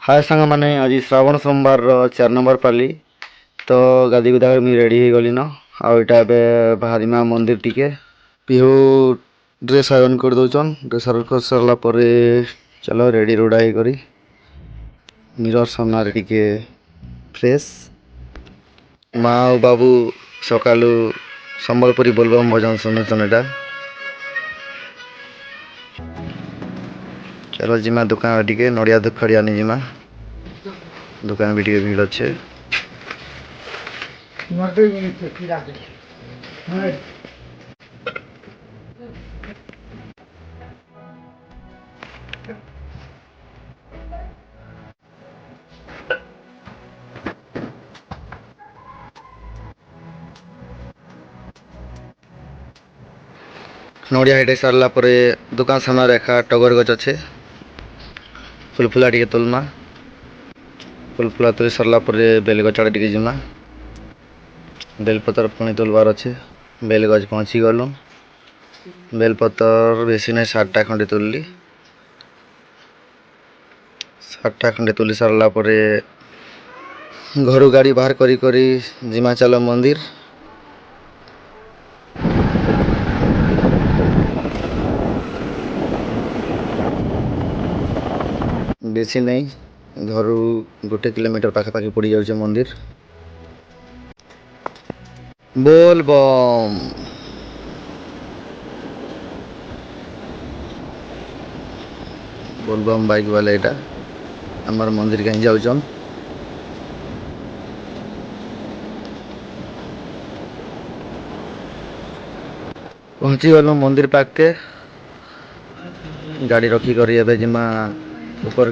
हाय सांग मैंने आज श्रावण सोमवार 4 नंबर पाली तो गाधी गुदा मुझे रेडी हो गली न आईटा बाहरीमा मंदिर टिके पीहू ड्रेस आयरन कर दौन ड्रेस आयरन कर सारा पर चलो रेडी रुड़ा करी मिरर सामने टिके फ्रेश माँ और बाबू सकालू संबलपुरी बोलबम भजन शुणुन एटा चलो जिमा दुकान टिके नड़िया दुखड़िया नहीं जिमा दुकान भी टिके भीड़ अच्छे नड़िया हेटे सारा पर दुकान सामने रेखा टगर गच अच्छे फुलफुला टे तुलमा फुलफुला तुल सारा पर बेल गच आड़े टे जिमा बेलपतर पुणी तुलबार अच्छे बेल गज पहुँची गलु बेलपतर बेसी नहीं 60टा खंडे तुलली 60टा खंडे तुली सारा पर घर गाड़ी बाहर करी जिमा चलो मंदिर बेसी नहीं घर 1 किलोमीटर पाखापाखि पड़ जाऊे मंदिर बोल बम बोल बम बाइक वाले एटा हमार मंदिर कहीं जाऊन पहुँची गलु मंदिर पाक के गाड़ी रखी करी जिमा ऊपर